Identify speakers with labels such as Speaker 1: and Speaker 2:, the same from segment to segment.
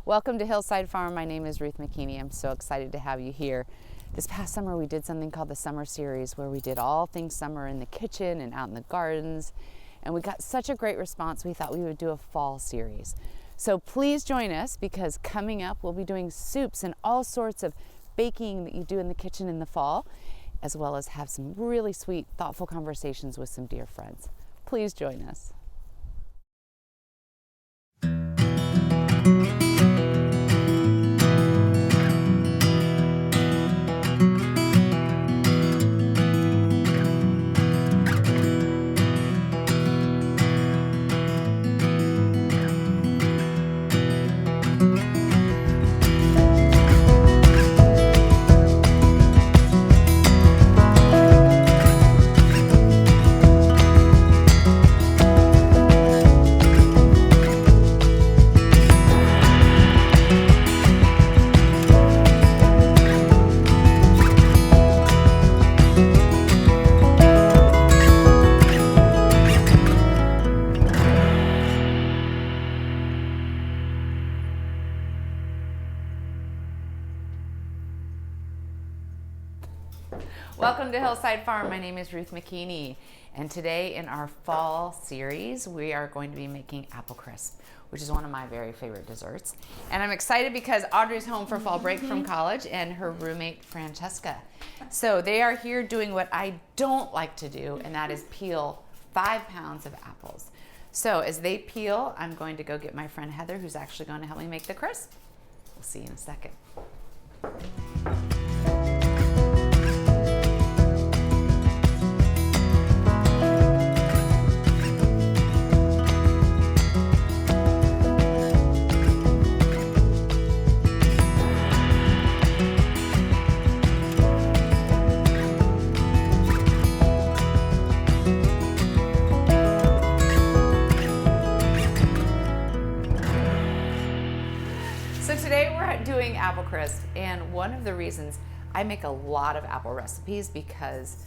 Speaker 1: Welcome to Hillside Farm. My name is Ruth McKinney. I'm so excited to have you here. This past summer we did something called the Summer Series where we did all things summer in the kitchen and out in the gardens. And we got such a great response, we thought we would do a fall series. So please join us because coming up we'll be doing soups and all sorts of baking that you do in the kitchen in the fall, as well as have some really sweet, thoughtful conversations with some dear friends. Please join us. Welcome to Hillside Farm. My name is Ruth McKinney, and today in our fall series we are going to be making apple crisp, which is one of my very favorite desserts. And I'm excited because Audrey's home for fall break from college and her roommate Francesca. So they are here doing what I don't like to do, and that is peel 5 pounds of apples. So as they peel, I'm going to go get my friend Heather, who's actually going to help me make the crisp. We'll see you in a second. So today we're doing apple crisp, and one of the reasons I make a lot of apple recipes because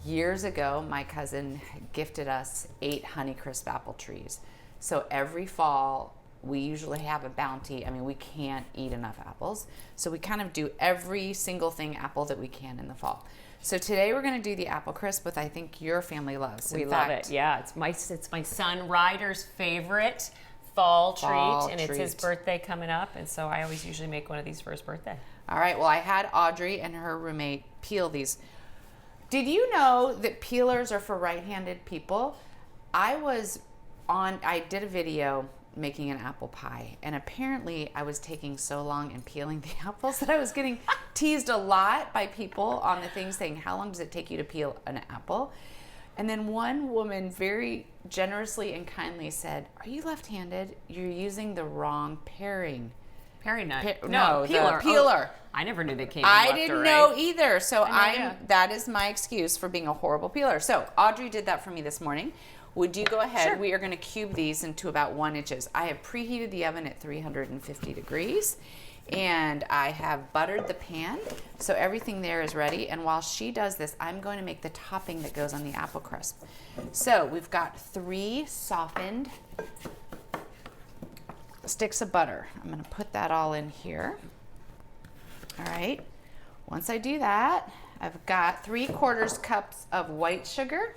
Speaker 1: years ago my cousin gifted us 8 Honeycrisp apple trees. So every fall we usually have a bounty. I mean, we can't eat enough apples, so we kind of do every single thing apple that we can in the fall. So today we're going to do the apple crisp, which I think your family loves.
Speaker 2: We love it. Yeah, it's my son Ryder's favorite fall treat, and it's his birthday coming up, and so I always usually make one of these for his birthday.
Speaker 1: All right, well, I had Audrey and her roommate peel these. Did you know that peelers are for right-handed people? I did a video making an apple pie, and apparently I was taking so long and peeling the apples that I was getting teased a lot by people on the thing saying, how long does it take you to peel an apple? And then one woman very generously and kindly said, are you left-handed? You're using the wrong paring.
Speaker 2: Paring knife?
Speaker 1: No,
Speaker 2: peeler.
Speaker 1: The peeler.
Speaker 2: Oh, I never knew they came
Speaker 1: I
Speaker 2: left or
Speaker 1: didn't
Speaker 2: right.
Speaker 1: know either. So
Speaker 2: Yeah.
Speaker 1: that is my excuse for being a horrible peeler. So Audrey did that for me this morning. Would you go ahead?
Speaker 2: Sure.
Speaker 1: We are going to cube these into about 1 inch. I have preheated the oven at 350 degrees. And I have buttered the pan, so everything there is ready. And while she does this, I'm going to make the topping that goes on the apple crisp. So we've got 3 softened sticks of butter. I'm going to put that all in here. All right. Once I do that, I've got 3/4 cups of white sugar,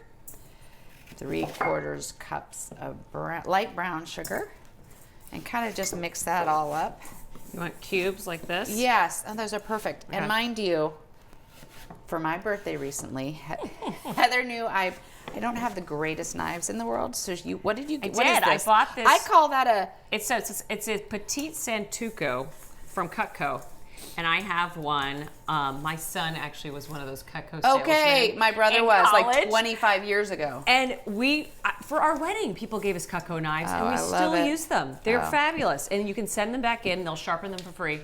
Speaker 1: 3/4 cups of light brown sugar, and kind of just mix that all up.
Speaker 2: You want cubes like this?
Speaker 1: Yes, and those are perfect.
Speaker 2: Okay.
Speaker 1: And mind you, for my birthday recently, Heather knew I don't have the greatest knives in the world. So what did you get? What is
Speaker 2: I
Speaker 1: this?
Speaker 2: bought this.
Speaker 1: I call that a...
Speaker 2: It's a Petite Santuco from Cutco. And I have one. My son actually was one of those Cutco salesmen.
Speaker 1: Okay, my brother was like 25 years ago.
Speaker 2: And for our wedding, people gave us Cutco knives, and we still use them. They're fabulous. And you can send them back in, they'll sharpen them for free.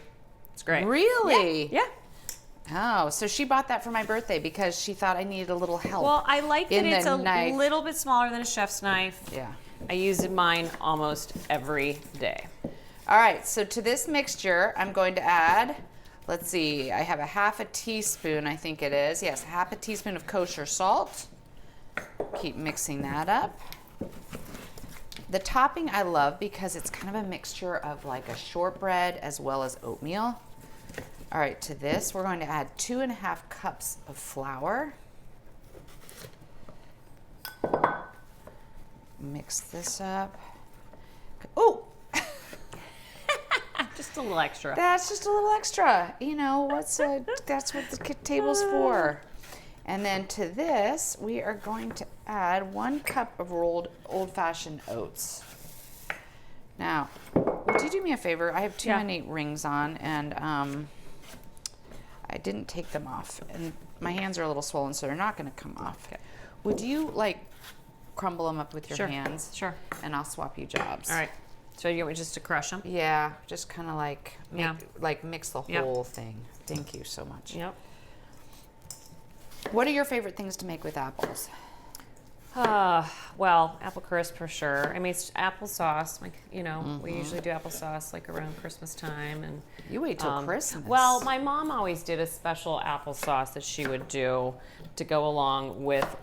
Speaker 2: It's great.
Speaker 1: Really?
Speaker 2: Yeah.
Speaker 1: Oh, so she bought that for my birthday because she thought I needed a little help.
Speaker 2: Well, I like that it's a
Speaker 1: knife.
Speaker 2: little bit smaller than a chef's knife.
Speaker 1: Yeah.
Speaker 2: I use mine almost every day.
Speaker 1: All right, so to this mixture, I'm going to add, let's see, I have a 1/2 teaspoon, I think it is. Yes, 1/2 teaspoon of kosher salt. Keep mixing that up. The topping I love because it's kind of a mixture of like a shortbread as well as oatmeal. All right, to this, we're going to add 2.5 cups of flour. Mix this up. Oh!
Speaker 2: Just a little extra.
Speaker 1: That's just a little extra. You know, that's what the table's for. And then to this, we are going to add 1 cup of rolled old-fashioned oats. Now, would you do me a favor? I have too many rings on, and I didn't take them off. And my hands are a little swollen, so they're not going to come off.
Speaker 2: Okay.
Speaker 1: Would you, like, crumble them up with your hands?
Speaker 2: Sure.
Speaker 1: And I'll swap you jobs.
Speaker 2: All right. So you want me just to crush them?
Speaker 1: Yeah, just kind of like, mix the whole thing. Thank you so much.
Speaker 2: Yep.
Speaker 1: What are your favorite things to make with apples?
Speaker 2: Well, apple crisp for sure. I mean, it's applesauce. Like, you know, we usually do applesauce like around Christmas time. And
Speaker 1: you wait till Christmas.
Speaker 2: Well, my mom always did a special applesauce that she would do to go along with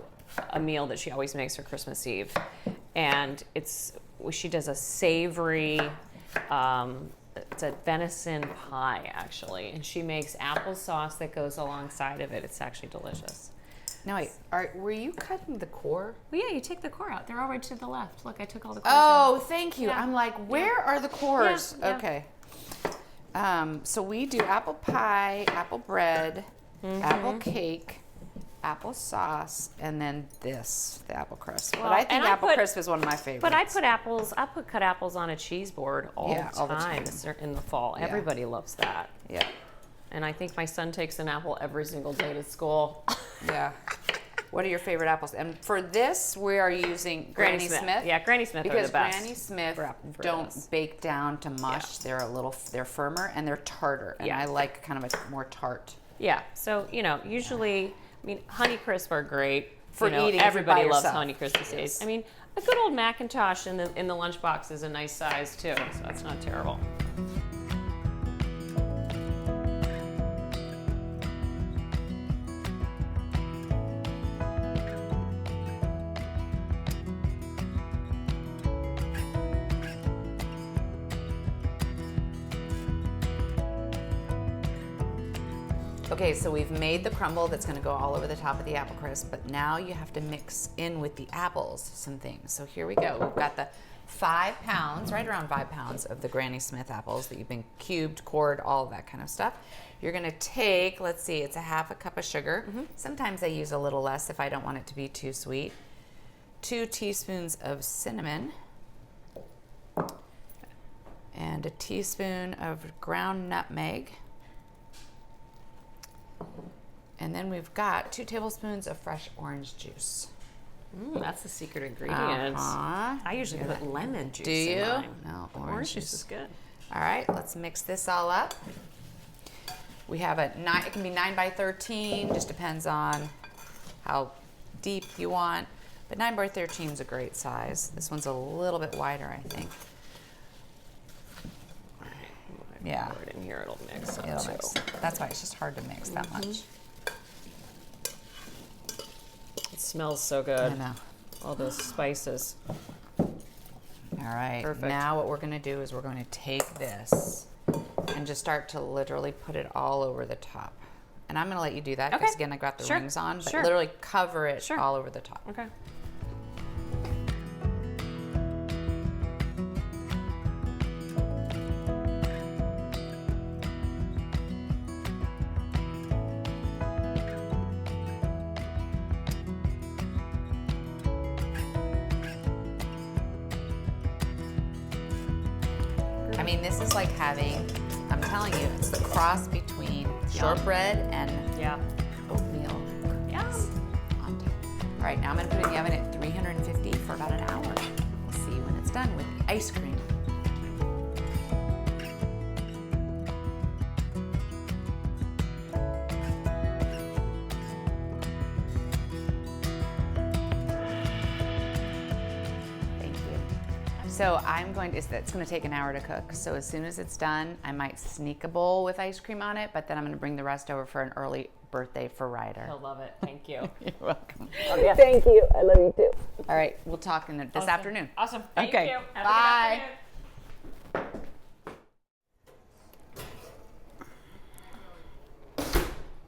Speaker 2: a meal that she always makes for Christmas Eve. And she does a savory, it's a venison pie, actually. And she makes applesauce that goes alongside of it. It's actually delicious.
Speaker 1: Now, wait, were you cutting the core?
Speaker 2: Well, yeah, you take the core out. They're all right to the left. Look, I took all the cores out.
Speaker 1: Oh, thank you. Yeah. I'm like, where are the cores?
Speaker 2: Yeah.
Speaker 1: Okay. So we do apple pie, apple bread, apple cake, apple sauce, and then the apple crisp. Well, but I think apple crisp is one of my favorites.
Speaker 2: But I put cut apples on a cheese board all the time in the fall. Yeah. Everybody loves that.
Speaker 1: Yeah.
Speaker 2: And I think my son takes an apple every single day to school.
Speaker 1: Yeah. What are your favorite apples? And for this, we are using Granny Smith.
Speaker 2: Yeah, Granny Smith are the best.
Speaker 1: Because Granny Smith don't bake down to mush. Yeah. They're firmer and they're tartar. And I like kind of a more tart.
Speaker 2: Yeah. So, you know, usually, I mean, Honeycrisp are great.
Speaker 1: For eating.
Speaker 2: Everybody loves Honeycrisp these days. I mean, a good old Macintosh in the lunchbox is a nice size too, so that's not terrible.
Speaker 1: Okay, so we've made the crumble that's going to go all over the top of the apple crisp, but now you have to mix in with the apples some things. So here we go. We've got the 5 pounds, right around 5 pounds of the Granny Smith apples that you've been cubed, cored, all of that kind of stuff. You're going to take, let's see, it's a 1/2 cup of sugar. Sometimes I use a little less if I don't want it to be too sweet. 2 teaspoons of cinnamon. And a teaspoon of ground nutmeg. And then we've got 2 tablespoons of fresh orange juice.
Speaker 2: That's the secret ingredient. I usually put lemon juice in mine.
Speaker 1: No,
Speaker 2: orange juice is good.
Speaker 1: All right, let's mix this all up. We have it can be 9 by 13, just depends on how deep you want. But 9 by 13 is a great size. This one's a little bit wider, I think. Yeah.
Speaker 2: Pour it in here, it'll mix up
Speaker 1: too. That's why it's just hard to mix that much.
Speaker 2: It smells so good.
Speaker 1: I know.
Speaker 2: All those spices.
Speaker 1: All right.
Speaker 2: Perfect.
Speaker 1: Now what we're going to do is we're going to take this and just start to literally put it all over the top. And I'm going to let you do that because, again, I got the rings on. But literally cover it all over the top.
Speaker 2: Okay.
Speaker 1: I mean, this is like I'm telling you, it's the cross between shortbread and oatmeal.
Speaker 2: Yeah.
Speaker 1: On top. All right, now I'm going to put it in the oven at 350 for about an hour. We'll see when it's done with the ice cream. So it's going to take an hour to cook. So as soon as it's done, I might sneak a bowl with ice cream on it, but then I'm going to bring the rest over for an early birthday for Ryder.
Speaker 2: He'll love it. Thank you.
Speaker 1: You're welcome.
Speaker 3: Thank you. I love you too.
Speaker 1: All right, we'll talk this afternoon.
Speaker 2: Awesome. Thank
Speaker 1: Okay.
Speaker 2: you. Have
Speaker 1: Bye.
Speaker 2: a good afternoon.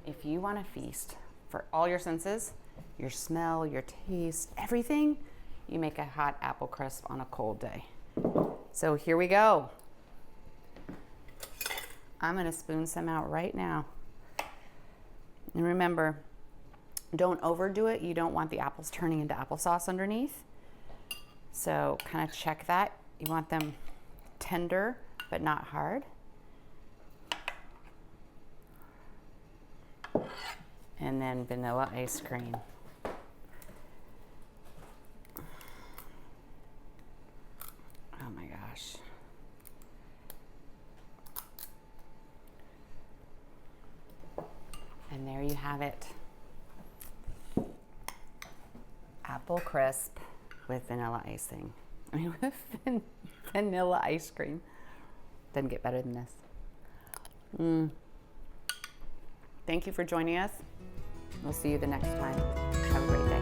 Speaker 1: If you want to feast for all your senses, your smell, your taste, everything, you make a hot apple crisp on a cold day. So here we go. I'm going to spoon some out right now. And remember, don't overdo it. You don't want the apples turning into applesauce underneath. So kind of check that. You want them tender, but not hard. And then vanilla ice cream. Oh my gosh. And there you have it. Apple crisp with vanilla icing. I mean, with vanilla ice cream. Doesn't get better than this. Thank you for joining us. We'll see you the next time. Have a great day.